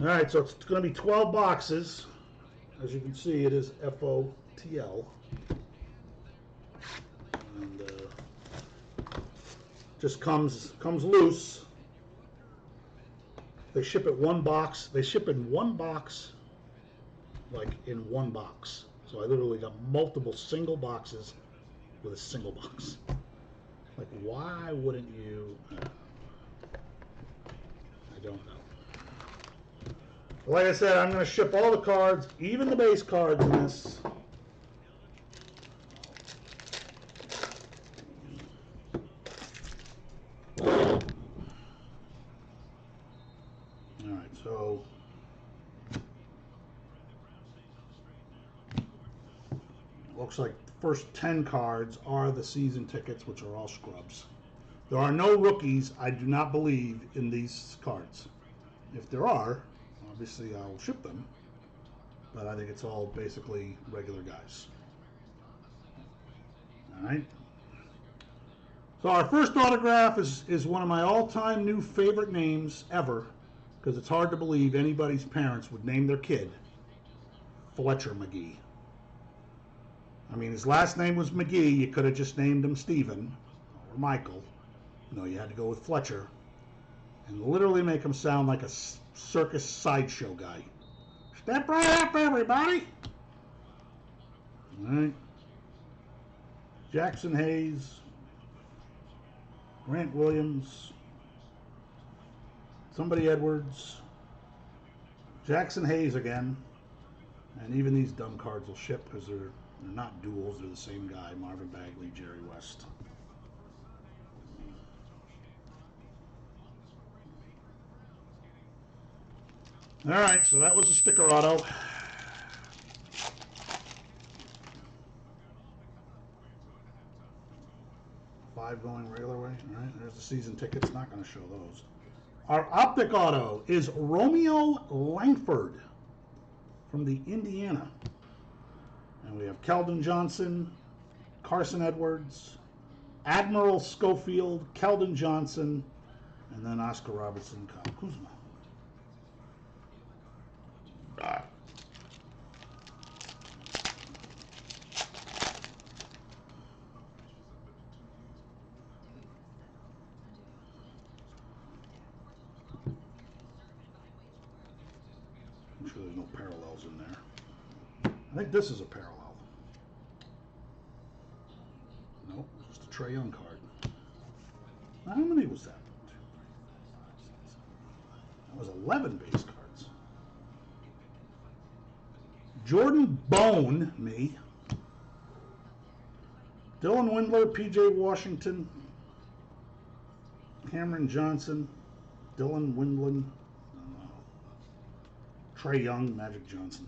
All right, so it's going to be 12 boxes. As you can see, it is FOTL. And just comes loose. They ship it one box. They ship in one box, like in one box. So I literally got multiple single boxes with a single box. Like, why wouldn't you? I don't know. Like I said, I'm going to ship all the cards, even the base cards in this. All right, so looks like the first 10 cards are the season tickets, which are all scrubs. There are no rookies, I do not believe, in these cards. If there are, obviously I'll ship them, but I think it's all basically regular guys. All right. So our first autograph is one of my all-time new favorite names ever, because it's hard to believe anybody's parents would name their kid Fletcher McGee. I mean, his last name was McGee. You could have just named him Stephen or Michael. No, you had to go with Fletcher and literally make him sound like a circus sideshow guy. Step right up, everybody. All right. Jackson Hayes, Grant Williams, somebody Edwards, Jackson Hayes again, and even these dumb cards will ship because they're not duels, they're the same guy, Marvin Bagley, Jerry West. All right, so that was a sticker auto. Five going regular way. All right, there's the season tickets. Not going to show those. Our optic auto is Romeo Langford from the Indiana. And we have Keldon Johnson, Carson Edwards, Admiral Schofield, Keldon Johnson, and then Oscar Robertson, Kyle Kuzma. I'm sure there's no parallels in there. I think this is a parallel. Nope, just a Trae Young card. How many was that? That was 11 base cards. Jordan Bone, me. Dylan Windler, PJ Washington, Cameron Johnson, Dylan Windler, Trae Young, Magic Johnson.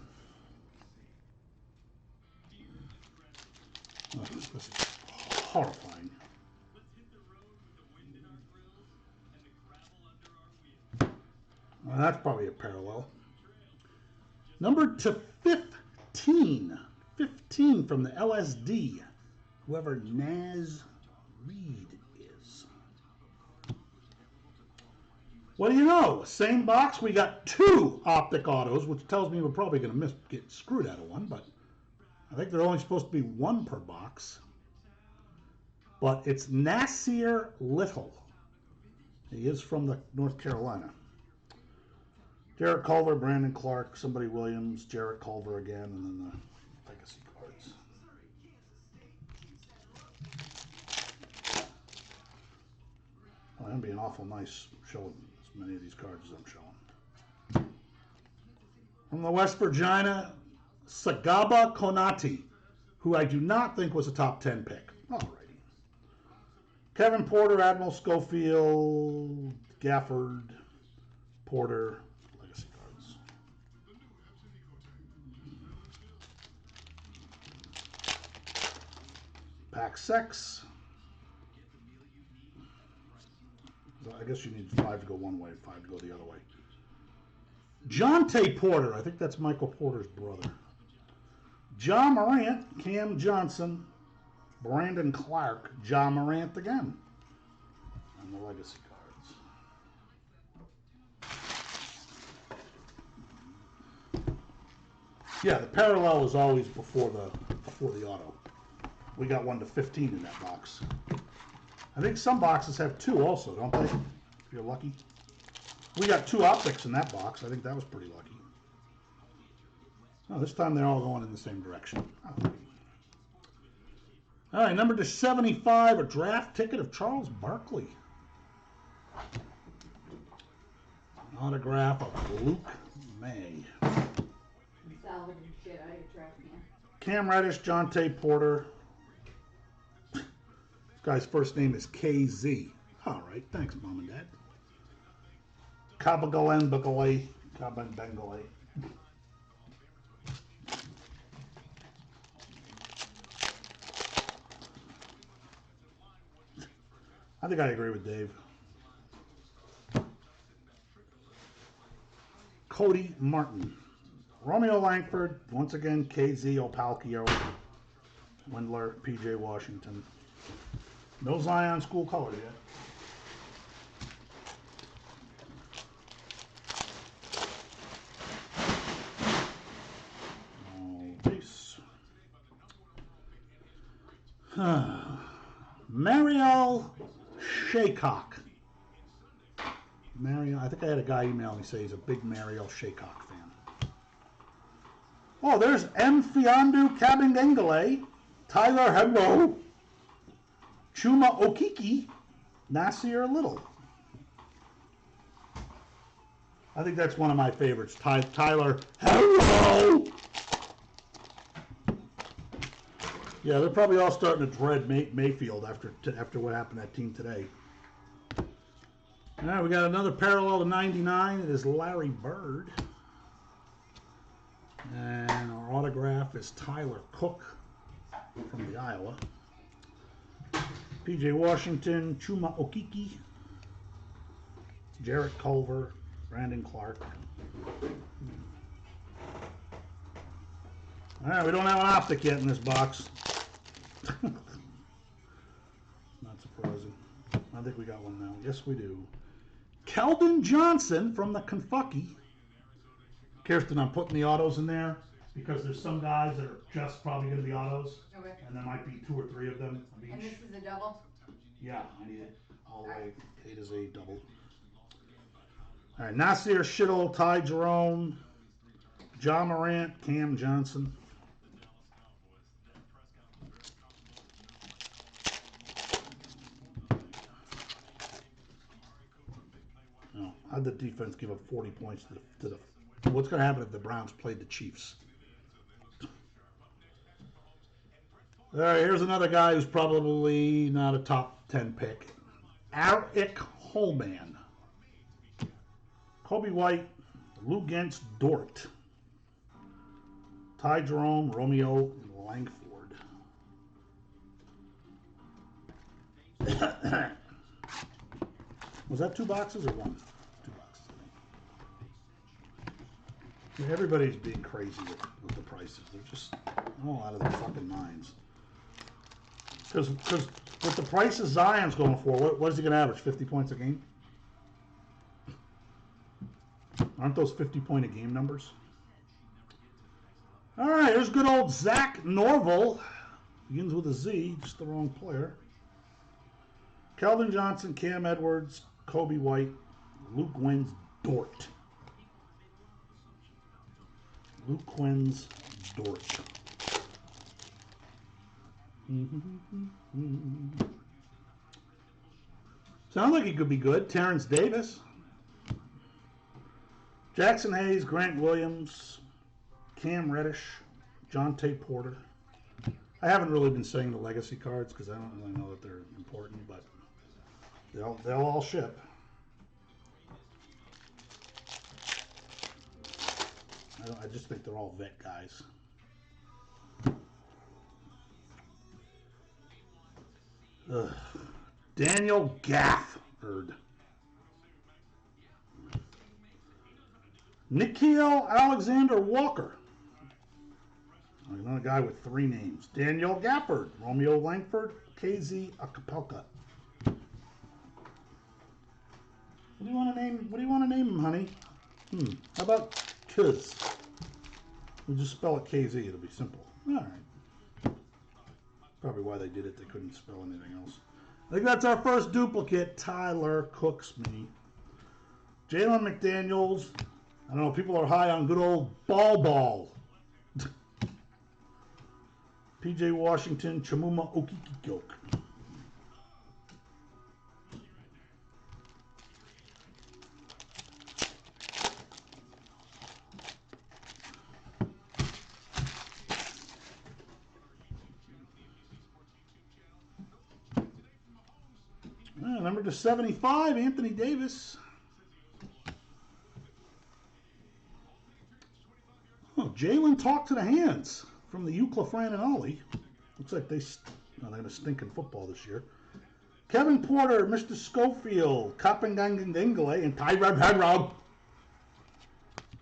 Oh, this is horrifying. Well, that's probably a parallel. Number to 15. 15 from the LSD. Whoever Naz Reed is. What do you know? Same box. We got two optic autos, which tells me we're probably going to get screwed out of one, but I think they're only supposed to be one per box. But it's Nasir Little. He is from North Carolina. Jarrett Culver, Brandon Clark, somebody Williams, Jarrett Culver again, and then the legacy cards. Well, that'd be an awful nice showing as many of these cards as I'm showing. From the West Virginia, Sagaba Konati, who I do not think was a top 10 pick. Alrighty. Kevin Porter, Admiral Schofield, Gafford, Porter, legacy cards. Pack 6. I guess you need 5 to go one way, 5 to go the other way. Jonte Porter, I think that's Michael Porter's brother. John Morant, Cam Johnson, Brandon Clark, John Morant again. And the legacy cards. Yeah, the parallel is always before the auto. We got 1 to 15 in that box. I think some boxes have 2 also, don't they? If you're lucky. We got 2 optics in that box. I think that was pretty lucky. Oh, this time they're all going in the same direction. Oh. All right, number to 75, a draft ticket of Charles Barkley. Autograph of Luke May. Salvaging shit out of your trash can. Cam Reddish, Jonte Porter. This guy's first name is KZ. All right, thanks, Mom and Dad. Kabagalen Bagale. Kaban Bengale. I think I agree with Dave. Cody Martin. Romeo Langford. Once again, KZ Opalkio. Wendler, PJ Washington. No Zion school colors yet. Base. Mariel Shaycock. I think I had a guy email me say he's a big Mariel Shaycock fan. Oh, there's M. Fiondu Kabengengele, Tyler Hebro, Chuma Okiki, Nasir Little. I think that's one of my favorites. Tyler Hebro. Yeah, they're probably all starting to dread Mayfield after what happened to that team today. All right, we got another parallel to 99. It is Larry Bird. And our autograph is Tyler Cook from the Iowa. PJ Washington, Chuma Okiki, Jarrett Culver, Brandon Clark. All right, we don't have an optic yet in this box. Not surprising. I think we got one now. Yes, we do. Keldon Johnson from the Kentucky. Kirsten, I'm putting the autos in there because there's some guys that are just probably going to be autos. Okay. And there might be 2 or 3 of them of each. And this is a double? Yeah, I need it all the way. 8 is a double. All right, Nasir Shittle, Ty Jerome, John Morant, Cam Johnson. No, how'd the defense give up 40 points to the what's going to happen if the Browns played the Chiefs? All right, here's another guy who's probably not a top 10 pick. Eric Holman. Kobe White, Lou Gentz Dort. Ty Jerome, Romeo Langford. Was that 2 boxes or 1? 2 boxes, I think. Yeah, everybody's being crazy with the prices. They're just all out of their fucking minds. Because with the prices Zion's going for, what is he going to average? 50 points a game? Aren't those 50-point a game numbers? All right, here's good old Zach Norville. Begins with a Z, just the wrong player. Keldon Johnson, Cam Edwards, Kobe White, Luke Wins Dort. Luke Wins Dort. Sounds like he could be good. Terrence Davis. Jackson Hayes, Grant Williams, Cam Reddish, Jonte Porter. I haven't really been saying the legacy cards because I don't really know that they're important, but they'll all ship. I just think they're all vet guys. Ugh. Daniel Gafford. Nikhil Alexander Walker. Another guy with 3 names. Daniel Gafford. Romeo Langford. KZ Akapelka. What do you want to name him, honey? How about Kuz? We'll just spell it KZ. It'll be simple. All right. Probably why they did it. They couldn't spell anything else. I think that's our first duplicate. Tyler Cooksby. Jalen McDaniels. I don't know. People are high on good old Ball. PJ Washington. Chamuma Okikikok. Number to 75, Anthony Davis. Oh, Jalen talked to the hands from the UCLA Fran and Ollie. Looks like they're going to stink in football this year. Kevin Porter, Mr. Schofield, Kappengangendingale, and Tyrod.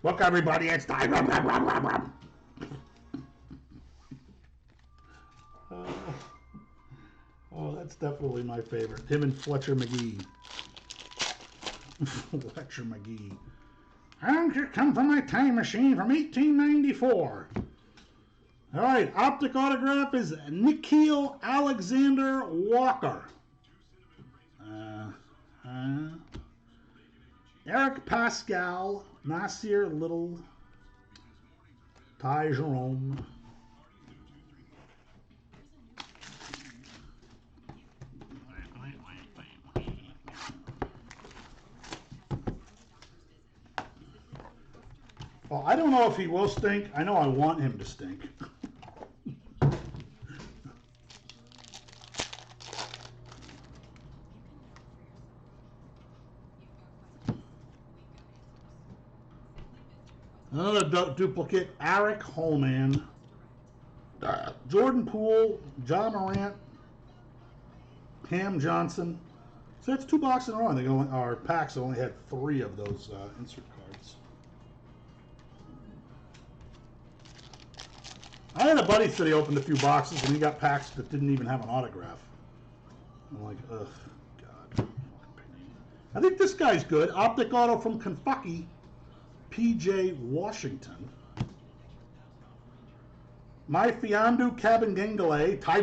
Look, everybody, it's Tyrod. Oh, that's definitely my favorite. Him and Fletcher McGee. Fletcher McGee. And here come from my time machine from 1894. All right, optic autograph is Nikhil Alexander Walker. Eric Pascal, Nasir Little, Ty Jerome. Well, I don't know if he will stink. I know I want him to stink. Another duplicate, Eric Holman, Jordan Poole, John Morant, Cam Johnson. So that's 2 boxes in a row. They only, our packs only had 3 of those insert cards. I had a buddy that he opened a few boxes and he got packs that didn't even have an autograph. I'm like, ugh, God. I think this guy's good. Optic auto from Kentucky. PJ Washington. My Fiondu Kabengengale, Ty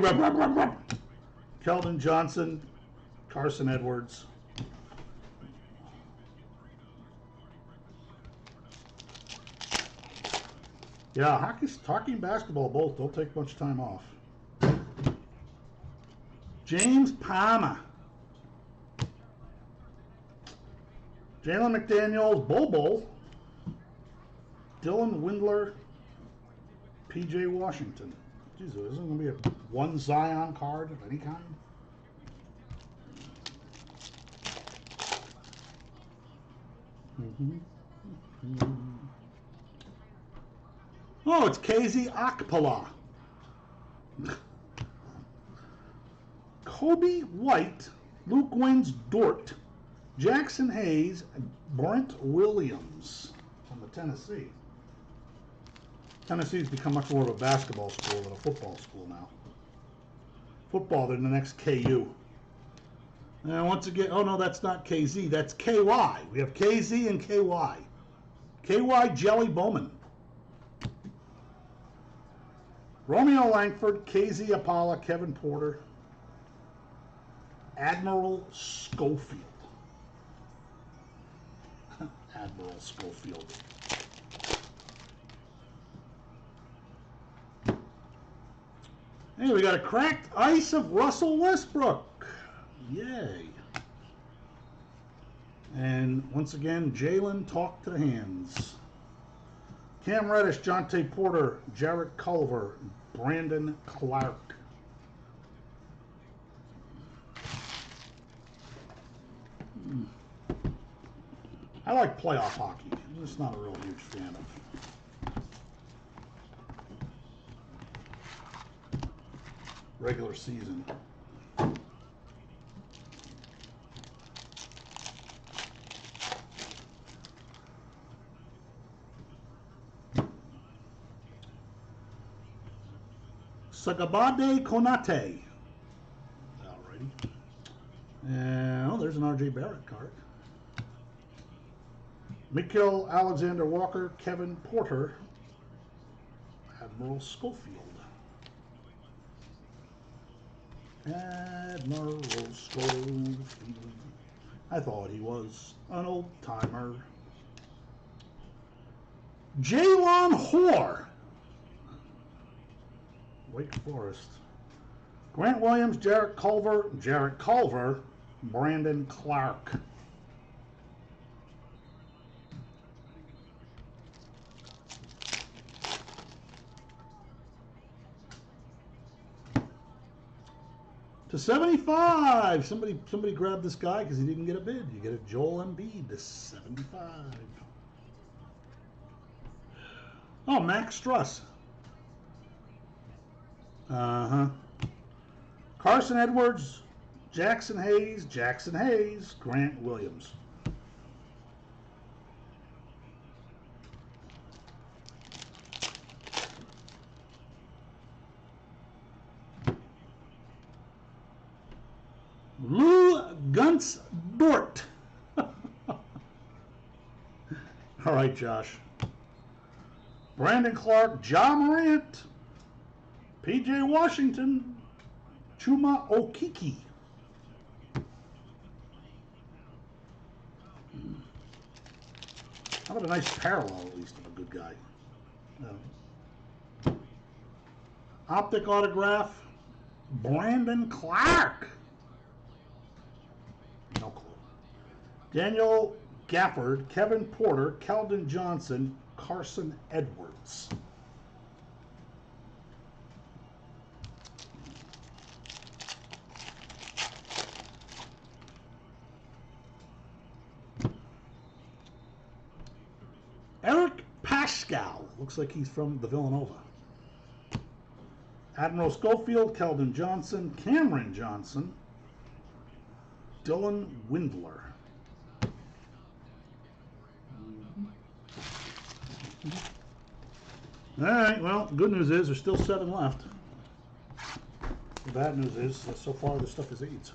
Keldon Johnson, Carson Edwards. Yeah, hockey and basketball both don't take much time off. James Palmer. Jalen McDaniels, Bobo. Dylan Windler, PJ Washington. Jesus, isn't going to be a 1 Zion card of any kind? Oh, it's KZ Akpala. Kobe White, Luke Wins Dort, Jackson Hayes, Brent Williams from the Tennessee. Tennessee's become much more of a basketball school than a football school now. Football, they're the next KU. And once again, oh no, that's not KZ, that's KY. We have KZ and KY. KY Jelly Bowman. Romeo Langford, KZ Apala, Kevin Porter, Admiral Schofield. Admiral Schofield. Hey, we got a cracked ice of Russell Westbrook. Yay. And once again, Jalen talked to the hands. Cam Reddish, Jonte Porter, Jarrett Culver, Brandon Clark. I like playoff hockey. I'm just not a real huge fan of regular season. Sagabade Konate. Alrighty. And oh, there's an RJ Barrett card. Nikhil Alexander Walker, Kevin Porter. Admiral Schofield. Admiral Schofield. I thought he was an old timer. Jalon Hoare. Wake Forest. Grant Williams, Jarrett Culver, Brandon Clark. To 75. Somebody grabbed this guy because he didn't get a bid. You get a Joel Embiid to 75. Oh, Max Struss. Carson Edwards, Jackson Hayes, Grant Williams. Lou Guntz Dort. All right, Josh. Brandon Clark, Ja Morant, P.J. Washington, Chuma Okeke. How about a nice parallel, at least, of a good guy? Optic autograph, Brandon Clark. No clue. Daniel Gafford, Kevin Porter, Keldon Johnson, Carson Edwards. Eric Pascal. Looks like he's from the Villanova. Admiral Schofield, Keldon Johnson, Cameron Johnson, Dylan Windler. All right, well, the good news is there's still 7 left. The bad news is that so far this stuff is AIDS.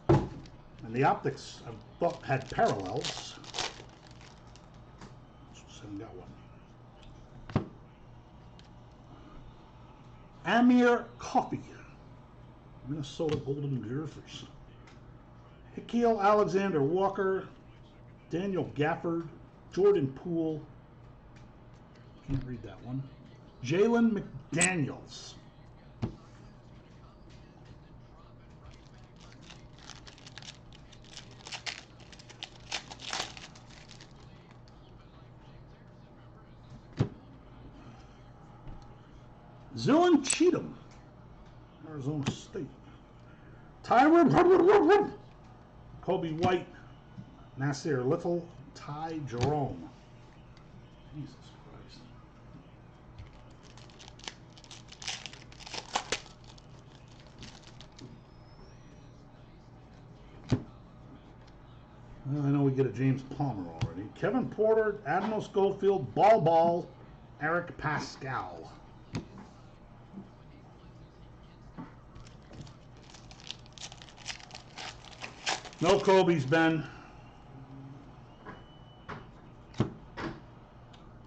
And the optics, I thought, had parallels. Just haven't got one. Amir Coffey, Minnesota Golden Gophers. Hakeem Alexander Walker, Daniel Gafford, Jordan Poole. Can't read that one. Jalen McDaniels. Zillan Cheatham, Arizona State. Tyron Kobe White, Nasir Little, Ty Jerome. Jesus Christ. Well, I know we get a James Palmer already. Kevin Porter, Admiral Schofield, Ball, Eric Pascal. No Kobe's, Ben.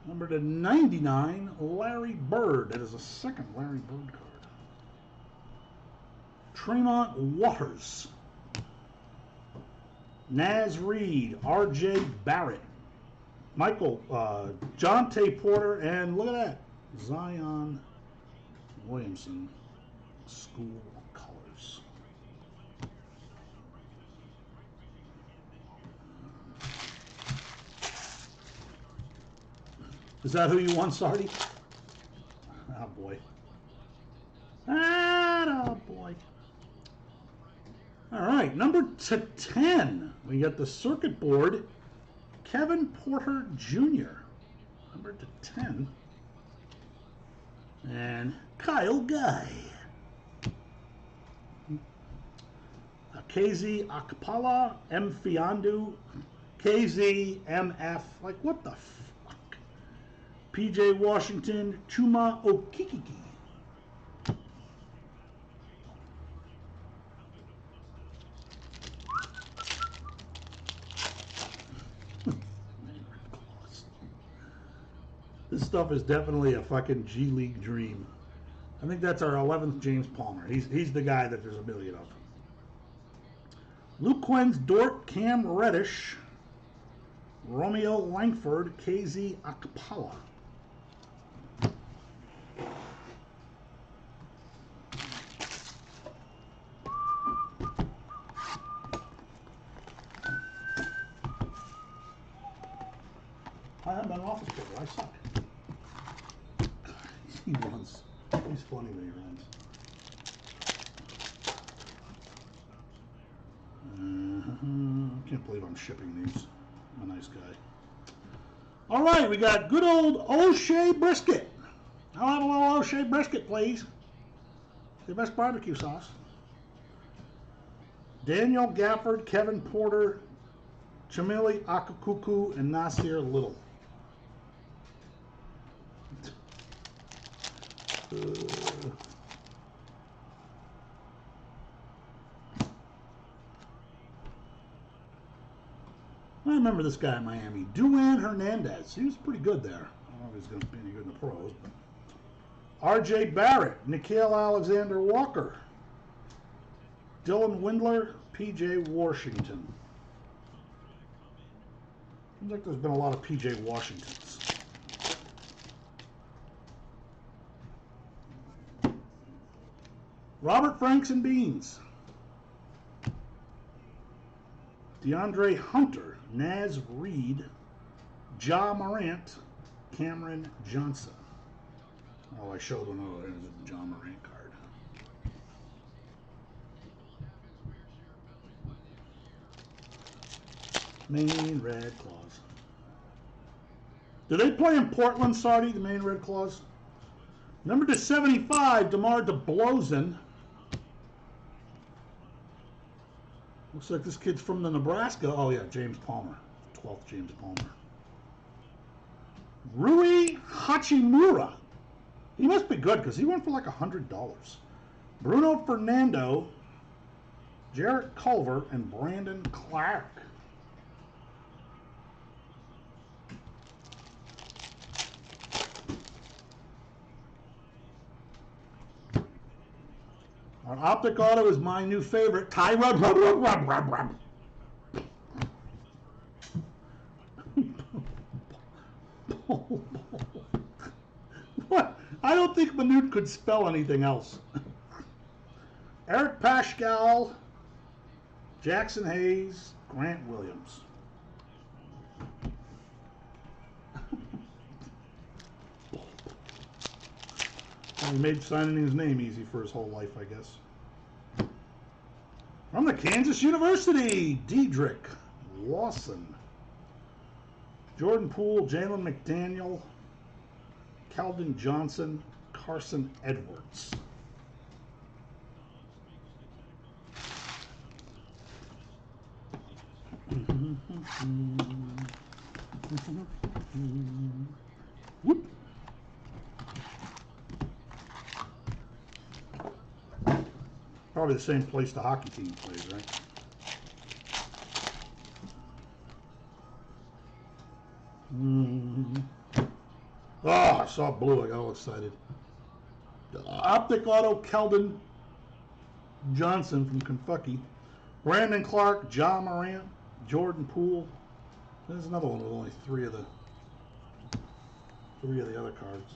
Number to 99, Larry Bird. That is a second Larry Bird card. Tremont Waters. Naz Reid, R.J. Barrett. Michael, Jonte Porter, and look at that, Zion Williamson, School Colors. Is that who you want, Sardi? Oh, boy. Oh, boy. All right, number to 10. We got the circuit board, Kevin Porter Jr. Number to 10. And Kyle Guy. KZ Akpala, M. Fiondu, KZ, MF. Like, what the fuck? PJ Washington, Chuma Okeke. This stuff is definitely a fucking G League dream. I think that's our 11th James Palmer. He's the guy that there's a million of. Luke Quinn's Dort, Cam Reddish, Romeo Langford, KZ Akpala. I haven't been office paper. I suck. He runs. He's funny when he runs. Can't believe I'm shipping these. I'm a nice guy. All right, we got good old O'Shea brisket. I'll have a little O'Shea brisket, please. The best barbecue sauce. Daniel Gafford, Kevin Porter, Chamili Akakuku, and Nasir Little. I remember this guy in Miami, Duan Hernandez. He was pretty good there. I don't know if he's going to be any good in the pros. But R.J. Barrett, Nikhil Alexander Walker, Dylan Windler, P.J. Washington. Seems like there's been a lot of P.J. Washingtons. Robert Franks and Beans. DeAndre Hunter, Naz Reid, Ja Morant, Cameron Johnson. Oh, I showed one. Oh, there's a Ja Morant card. Maine Red Claws. Do they play in Portland, Sardi, the Maine Red Claws? Number to 75, DeMar DeBlozen. Looks like this kid's from the Nebraska. Oh, yeah, James Palmer. 12th James Palmer. Rui Hachimura. He must be good because he went for like $100. Bruno Fernando, Jarrett Culver, and Brandon Clark. Our Optic Auto is my new favorite, Tyrod. What? I don't think Manute could spell anything else. Eric Paschal, Jackson Hayes, Grant Williams. He made signing his name easy for his whole life, I guess. From the Kansas University, Dedrick Lawson, Jordan Poole, Jalen McDaniel, Keldon Johnson, Carson Edwards. Whoop. Probably the same place the hockey team plays, right? Oh, I saw blue. I got all excited. Optic Auto, Keldon Johnson from Kentucky. Brandon Clark, Ja Morant, Jordan Poole. There's another one with only three of the other cards.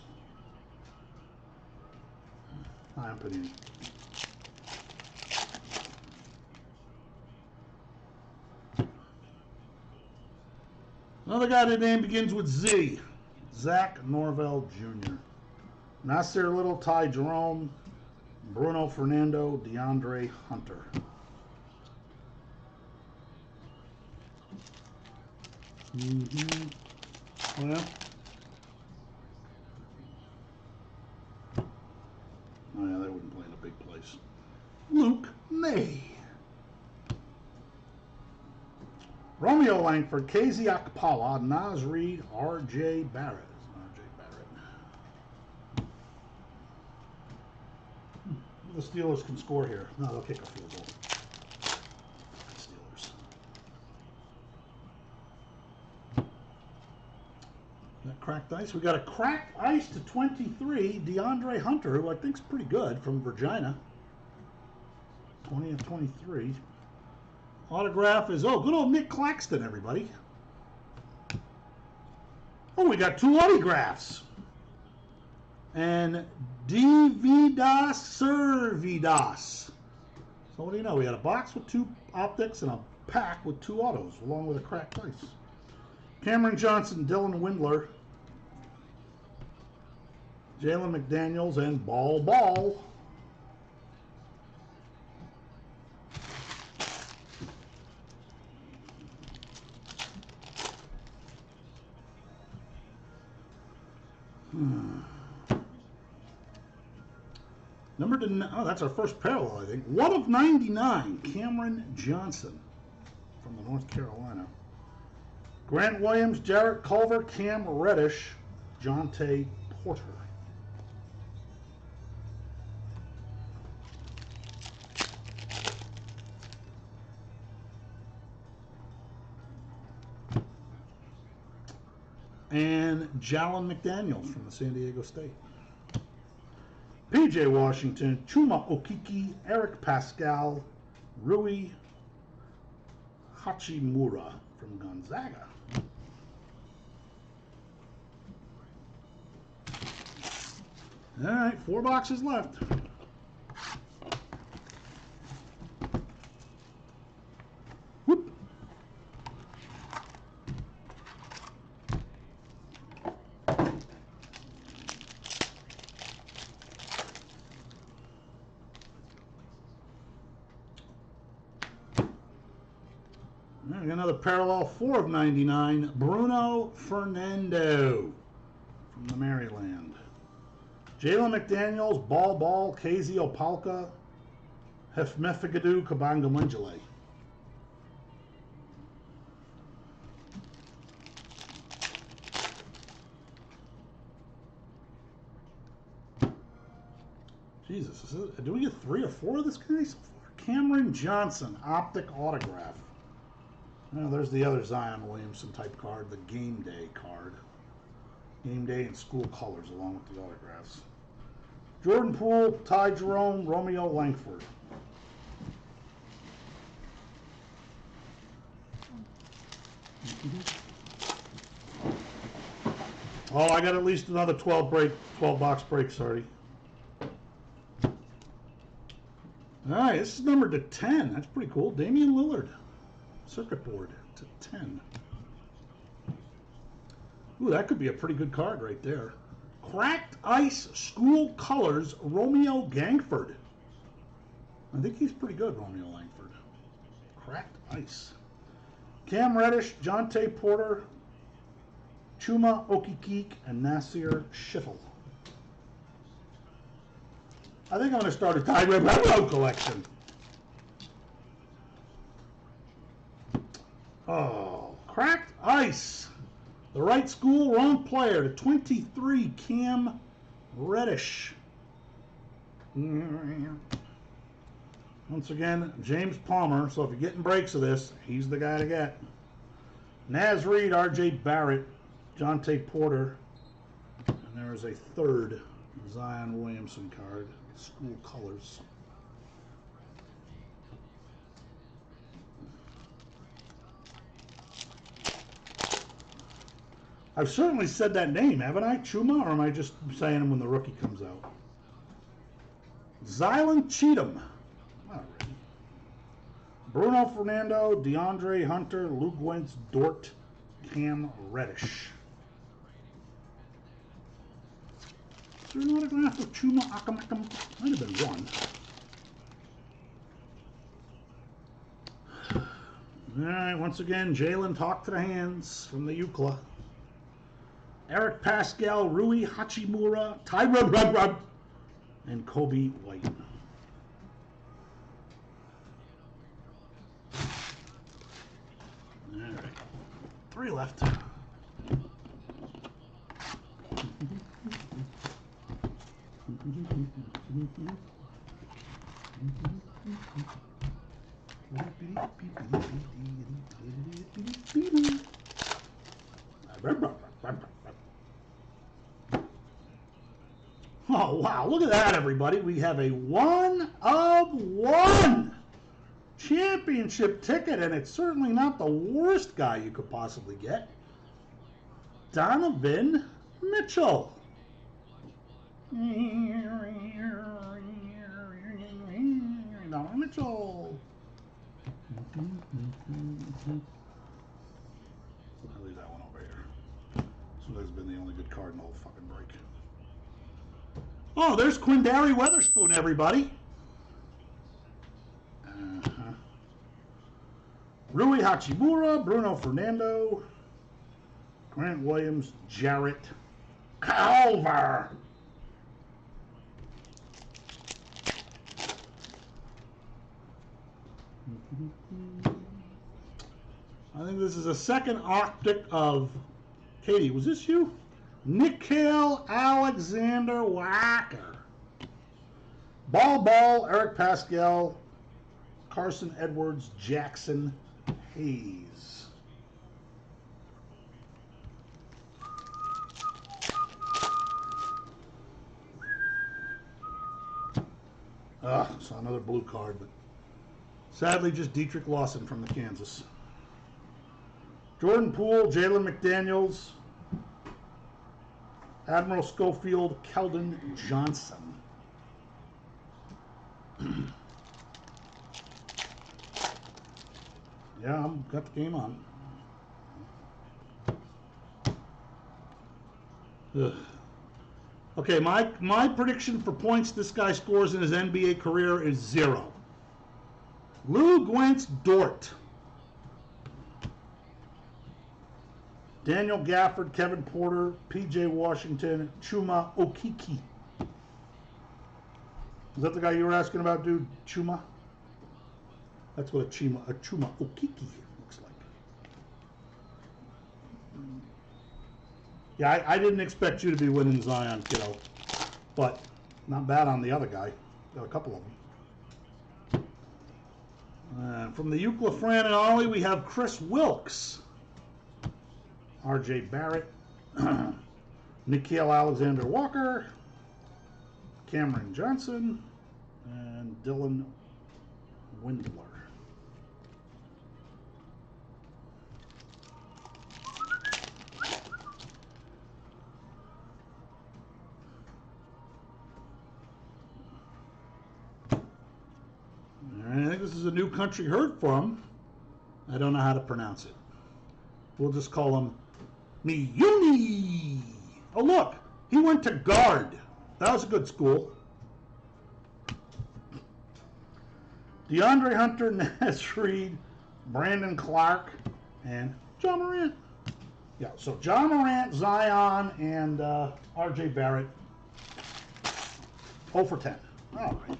I'm putting. Another guy whose name begins with Z. Zach Norvell Jr. Nasir Little, Ty Jerome, Bruno Fernando, DeAndre Hunter. Oh, yeah? Oh, yeah, they wouldn't play in a big place. Luke May. Romeo Langford, KZ Akpala, Naz Reid, R.J. Barrett. The Steelers can score here. No, they'll kick a field goal. Steelers. cracked ice. We got a cracked ice to 23, DeAndre Hunter, who I think's pretty good, from Virginia. 20 of 23. Autograph is, oh, good old Nick Claxton, everybody. Oh, we got 2 autographs. And Dividas Servidas. So what do you know? We had a box with 2 optics and a pack with 2 autos, along with a cracked ice. Cameron Johnson, Dylan Windler, Jalen McDaniels, and Ball. Oh, that's our first parallel, I think. 1 of 99, Cameron Johnson from the North Carolina. Grant Williams, Jarrett Culver, Cam Reddish, Jonte Porter. And Jalen McDaniels from the San Diego State. PJ Washington, Chuma Okiki, Eric Pascal, Rui Hachimura from Gonzaga. All right, 4 boxes left. Whoop. Another parallel, 4 of 99, Bruno Fernando from the Maryland. Jalen McDaniels, Ball, KZ Opalka, Hefmefigadu, Kabanga Munjale. Jesus, do we get 3 or 4 of this guy so far? Cameron Johnson, optic autograph. Well, there's the other Zion Williamson type card, the Game Day card. Game Day and school colors along with the autographs. Jordan Poole, Ty Jerome, Romeo Langford. Oh, I got at least another 12 box breaks already. All right, this is numbered to 10. That's pretty cool. Damian Lillard. Circuit board to 10. Ooh, that could be a pretty good card right there. Cracked Ice School Colors, Romeo Gangford. I think he's pretty good, Romeo Langford. Cracked Ice. Cam Reddish, Jonte Porter, Chuma Okikik, and Nasir Schifel. I think I'm going to start a Tyrell collection. Oh, Cracked Ice. The right school, wrong player. To 23, Cam Reddish. Once again, James Palmer. So if you're getting breaks of this, he's the guy to get. Naz Reid, RJ Barrett, Jonte Porter. And there is a 3rd Zion Williamson card. School colors. I've certainly said that name, haven't I? Chuma, or am I just saying him when the rookie comes out? Zylan Cheatham. Alrighty. Bruno Fernando, DeAndre Hunter, Luke Wentz, Dort, Cam Reddish. Is there an autograph of Chuma Akamakam? Might have been one. Alright, once again, Jalen talk to the hands from the UCLA. Eric Pascal, Rui Hachimura, Tyrod and Kobe White. All right, 3 left. wow, look at that, everybody. We have a 1-of-1 championship ticket, and it's certainly not the worst guy you could possibly get. Donovan Mitchell. Donovan Mitchell. I'll leave that one over here. This one has been the only good card in the whole fucking break. Oh, there's Quindary Weatherspoon, everybody. Rui Hachimura, Bruno Fernando, Grant Williams, Jarrett Culver. I think this is a second optic of Katie. Was this you? Nickeil Alexander-Walker. Ball, Eric Pascal, Carson Edwards, Jackson Hayes. So another blue card, but sadly just Dietrich Lawson from the Kansas. Jordan Poole, Jalen McDaniels, Admiral Schofield, Keldon Johnson. Yeah, I've got the game on. Ugh. Okay, my prediction for points this guy scores in his NBA career is 0. Lou Gwentz Dort. Daniel Gafford, Kevin Porter, P.J. Washington, Chuma Okeke. Is that the guy you were asking about, dude? Chuma? That's what a Chuma Okeke looks like. Yeah, I didn't expect you to be winning Zion, kiddo. But not bad on the other guy. Got a couple of them. From the Euclid Fran and Ollie, we have Chris Wilkes. R.J. Barrett. Nickeil Alexander-Walker. Cameron Johnson. And Dylan Windler. I think this is a new country heard from. I don't know how to pronounce it. We'll just call him Miyuni. Oh, look. He went to Guard. That was a good school. DeAndre Hunter, Naz Reid, Brandon Clark, and John Morant. Yeah, so John Morant, Zion, and R.J. Barrett. 0 for 10. All right.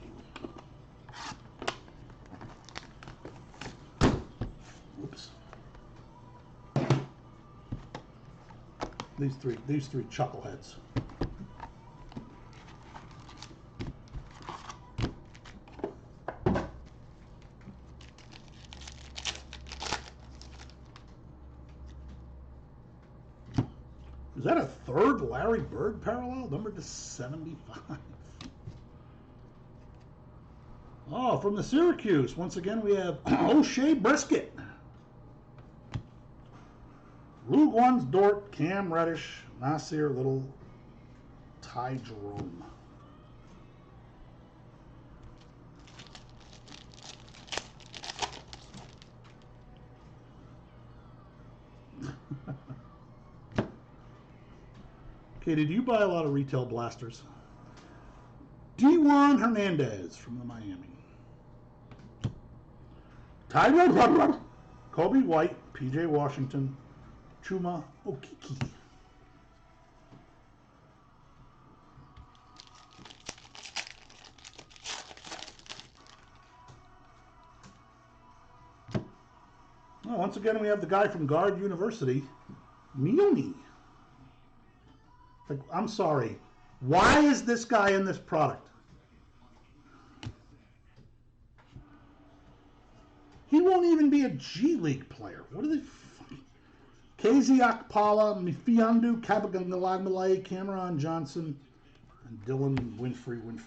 Oops. These three chuckleheads. Is that a third Larry Bird parallel? Number to 75. Oh, from the Syracuse. Once again, we have O'Shea Brisket. Lou Gwentz Dort, Cam Reddish, Nasir Little, Ty Jerome. Katie, do you buy a lot of retail blasters? D1 Hernandez from the Miami. Tyler Kobe White, P.J. Washington, Chuma Okeke. Oh, once again, we have the guy from Guard University, Miyuni. Like, I'm sorry. Why is this guy in this product? He won't even be a G League player. What are they fucking... KZ Akpala, Mifiandu, Kabagangalamalai, Cameron Johnson, And Dylan Winfield.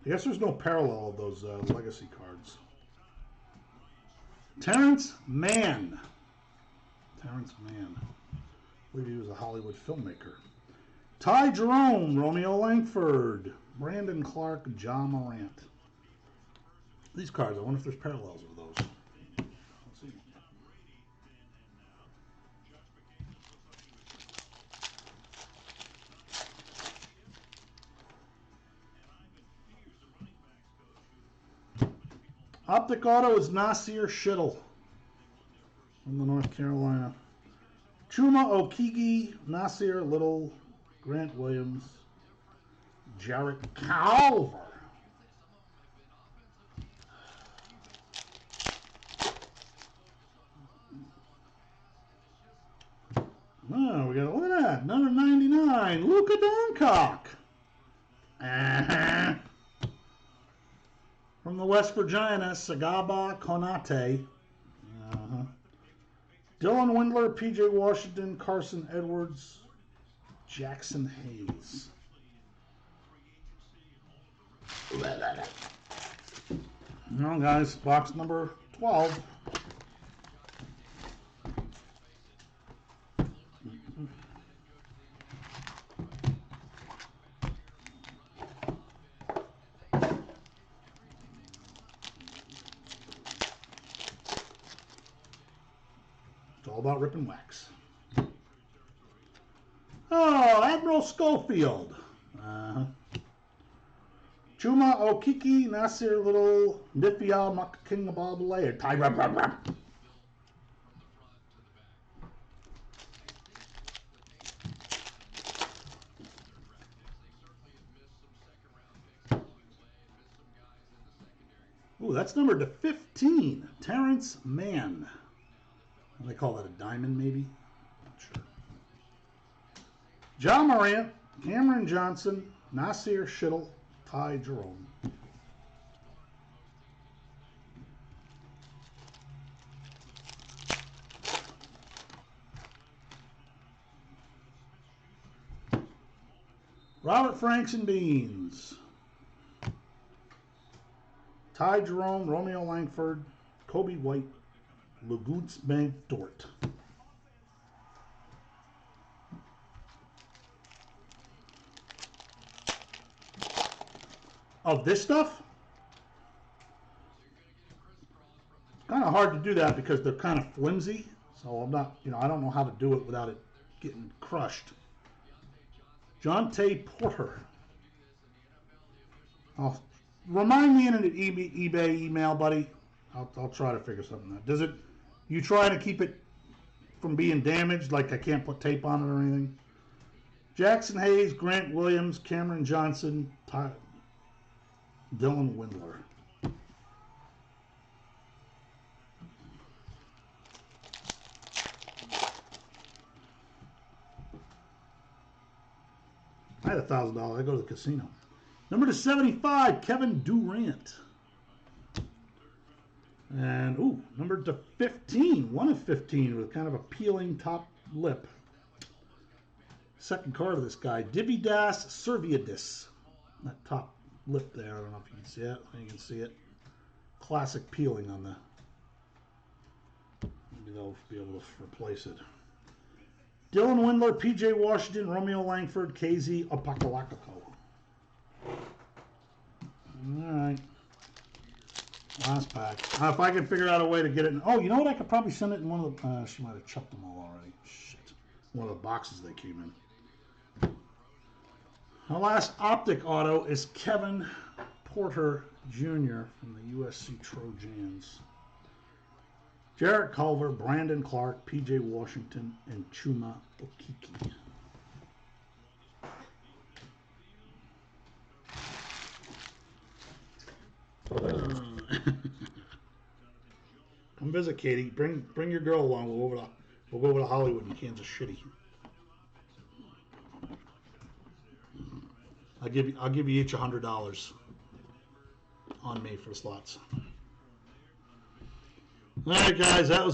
I guess there's no parallel of those legacy cards. Terrence Mann. I believe he was a Hollywood filmmaker. Ty Jerome, Romeo Langford, Brandon Clark, John Morant. These cards, I wonder if there's parallels with those. Let's see. Optic Auto is Nasir Shittle from the North Carolina. Chuma Okeke, Nasir Little, Grant Williams, Jarrett Culver. Oh, we got, look at that, number 99, Luka Doncic. From the West Virginia, Sagaba Konate. Dylan Windler, P.J. Washington, Carson Edwards, Jackson Hayes. Well, guys, box number 12. It's all about rip and wax. Oh, Admiral Schofield. Chuma Okeke, Nasir Little, Nifia Makingababale, Tyra. Ooh, that's number to 15, Terrence Mann. They call that a diamond, maybe? Not sure. John Morant, Cameron Johnson, Nasir Shittle, Ty Jerome. Robert Franks and Beans. Ty Jerome, Romeo Langford, Kobe White, Lagoots Bank Dort. Of this stuff? Kind of hard to do that because they're kind of flimsy. So I'm not, I don't know how to do it without it getting crushed. John Tay Porter. Remind me in an eBay email, buddy. I'll try to figure something out. Does it? You try to keep it from being damaged, like I can't put tape on it or anything? Jackson Hayes, Grant Williams, Cameron Johnson, Dylan Windler. I had $1,000. I go to the casino. Number to 75, Kevin Durant. And, number to 15, 1 of 15 with kind of a peeling top lip. Second card of this guy, Dividas Serviadis. That top lip there, I don't know if you can see it. You can see it. Classic peeling on the... Maybe they'll be able to replace it. Dylan Windler, P.J. Washington, Romeo Langford, KZ Apocalyptico. All right. Last pack. If I can figure out a way to get it in... Oh, you know what? I could probably send it in one of the... she might have chucked them all already. Shit. One of the boxes they came in. Our last Optic Auto is Kevin Porter Jr. from the USC Trojans. Jarrett Culver, Brandon Clark, P.J. Washington, and Chuma Okeke. Come visit, Katie. Bring your girl along. We'll go over to Hollywood in Kansas City. I'll give you each $100 on me for slots. All right, guys. That was